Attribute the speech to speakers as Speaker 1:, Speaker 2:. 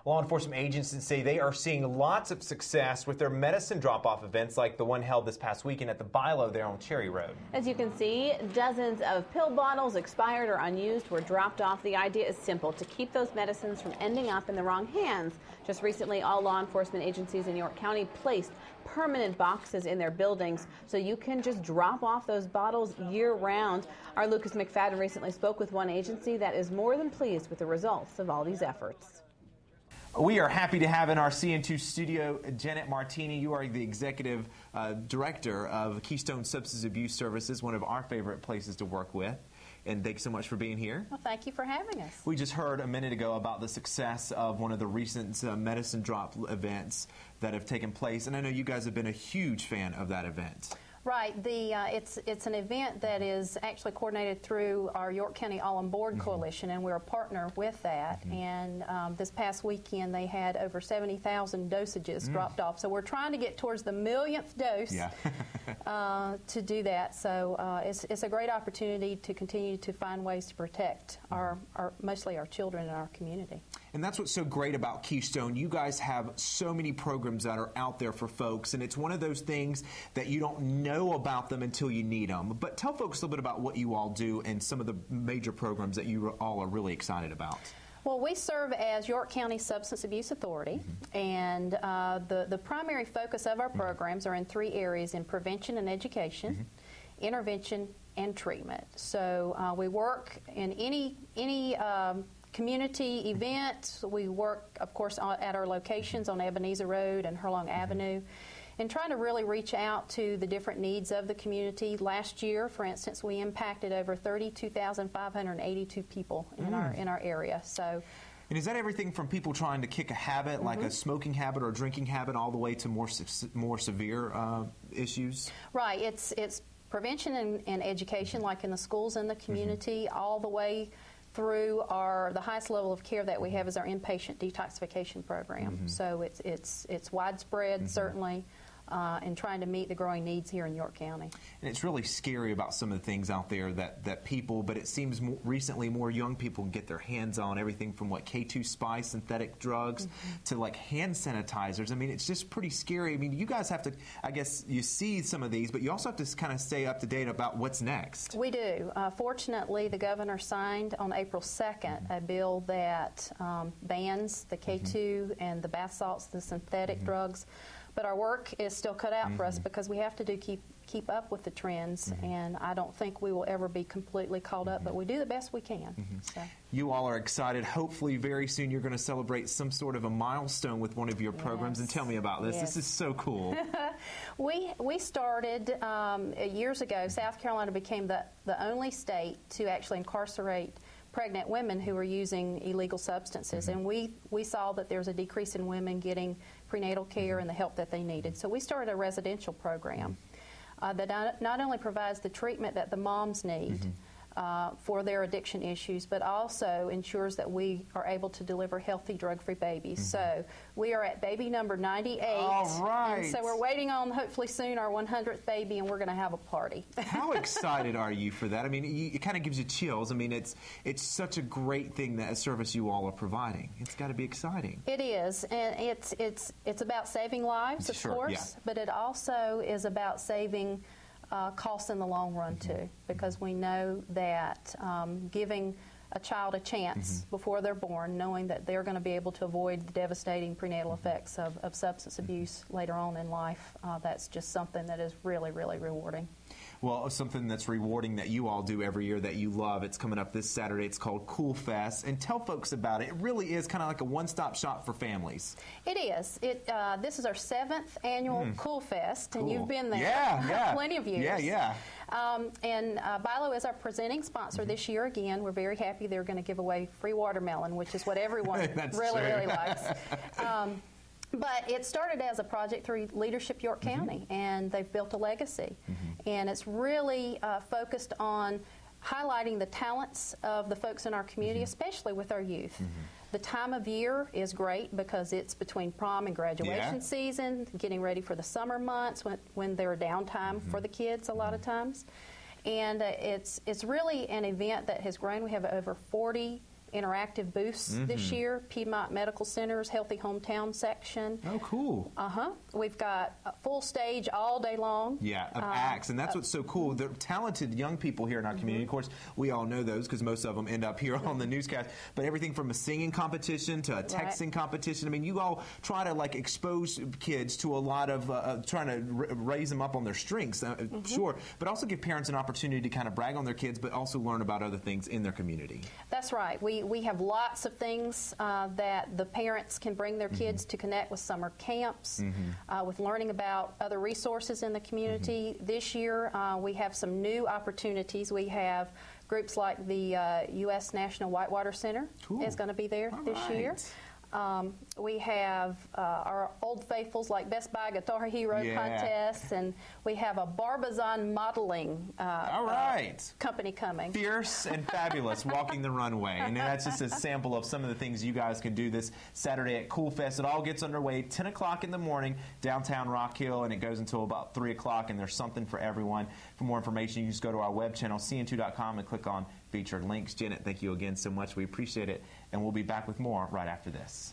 Speaker 1: Law enforcement agencies say they are seeing lots of success with their medicine drop-off events like the one held this past weekend at the Bilo there on Cherry Road.
Speaker 2: As you can see, dozens of pill bottles, expired or unused, were dropped off. The idea is simple: to keep those medicines from ending up in the wrong hands. Just recently, all law enforcement agencies in York County placed permanent boxes in their buildings so you can just drop off those bottles year-round. Our Lucas McFadden recently spoke with one agency that is more than pleased with the results of all these efforts.
Speaker 1: We are happy to have in our CN2 studio Janet Martini. You are the executive director of Keystone Substance Abuse Services, one of our favorite places to work with. And thanks so much for being here.
Speaker 2: Well, thank you for having us.
Speaker 1: We just heard a minute ago about the success of one of the recent medicine drop events that have taken place. And I know you guys have been a huge fan of that event.
Speaker 3: Right. It's an event that is actually coordinated through our York County All On Board Coalition, and we're a partner with that. And this past weekend, they had over 70,000 dosages dropped off. So we're trying to get towards the millionth dose to do that. So it's a great opportunity to continue to find ways to protect mostly our children in our community.
Speaker 1: And that's what's so great about Keystone. You guys have so many programs that are out there for folks, and it's one of those things that you don't know about them until you need them. But tell folks a little bit about what you all do and some of the major programs that you all are really excited about.
Speaker 3: Well, we serve as York County Substance Abuse Authority, and the primary focus of our programs are in three areas: in prevention and education, intervention, and treatment. So we work in any community event. We work, of course, at our locations on Ebenezer Road and Hurlong Avenue, and trying to really reach out to the different needs of the community. Last year, for instance, we impacted over 32,582 people in our area. So.
Speaker 1: And is that everything from people trying to kick a habit, like a smoking habit or a drinking habit, all the way to more severe issues?
Speaker 3: Right. It's prevention and education, like in the schools and the community, all the way through the highest level of care that we have is our inpatient detoxification program. So it's widespread, certainly, and trying to meet the growing needs here in York County.
Speaker 1: And it's really scary about some of the things out there that people, but it seems recently more young people can get their hands on everything from what K2 spice, synthetic drugs, to like hand sanitizers. I mean, it's just pretty scary. I mean, you guys have to, I guess you see some of these, but you also have to kind of stay up to date about what's next.
Speaker 3: We do. Fortunately, the governor signed on April 2nd a bill that bans the K2 and the bath salts, the synthetic drugs. But our work is still cut out for us because we have to keep up with the trends, and I don't think we will ever be completely caught up, but we do the best we can. So.
Speaker 1: You all are excited. Hopefully very soon you're going to celebrate some sort of a milestone with one of your programs, and tell me about this. This is so cool.
Speaker 3: We started years ago. South Carolina became the only state to actually incarcerate pregnant women who were using illegal substances, and we saw that there was a decrease in women getting prenatal care and the help that they needed. So we started a residential program that not only provides the treatment that the moms need for their addiction issues, but also ensures that we are able to deliver healthy, drug-free babies. So we are at baby number 98.
Speaker 1: All right.
Speaker 3: And so we're waiting on, hopefully soon, our 100th baby, and we're going to have a party. How
Speaker 1: excited are you for that? I mean, it kind of gives you chills. I mean, it's such a great thing, that a service you all are providing. It's got to be exciting.
Speaker 3: It is, and it's about saving lives, of course, but it also is about saving costs in the long run too, because we know that giving a child a chance before they're born, knowing that they're going to be able to avoid the devastating prenatal effects of substance abuse later on in life, that's just something that is really, really rewarding.
Speaker 1: Well, something that's rewarding that you all do every year that you love, it's coming up this Saturday. It's called Cool Fest. And tell folks about it. It really is kind of like a one-stop shop for families.
Speaker 3: It is. This is our 7th annual Cool Fest, and you've been there plenty of years. And Bilo is our presenting sponsor this year again. We're very happy they're going to give away free watermelon, which is what everyone really likes. But it started as a project through Leadership York County, and they've built a legacy. And it's really focused on highlighting the talents of the folks in our community, especially with our youth. The time of year is great because it's between prom and graduation season, getting ready for the summer months when they're downtime for the kids a lot of times. And it's really an event that has grown. We have over 40 interactive booths this year. Piedmont Medical Center's Healthy Hometown section.
Speaker 1: Oh, cool.
Speaker 3: We've got a full stage all day long.
Speaker 1: Yeah, of acts, and that's what's so cool. They're talented young people here in our community. Of course, we all know those because most of them end up here on the newscast. But everything from a singing competition to a texting competition. I mean, you all try to like expose kids to a lot of trying to raise them up on their strengths, sure, but also give parents an opportunity to kind of brag on their kids, but also learn about other things in their community.
Speaker 3: That's right. We have lots of things that the parents can bring their kids to connect with summer camps, with learning about other resources in the community. This year, we have some new opportunities. We have groups like the U.S. National Whitewater Center is going to be there this year. We have our old faithfuls like Best Buy Guitar Hero contests, and we have a Barbizon modeling company coming.
Speaker 1: Fierce and fabulous, walking the runway. And that's just a sample of some of the things you guys can do this Saturday at Cool Fest. It all gets underway 10 o'clock in the morning, downtown Rock Hill, and it goes until about 3 o'clock, and there's something for everyone. For more information, you just go to our web channel, cn2.com, and click on featured links. Janet, thank you again so much. We appreciate it, and we'll be back with more right after this.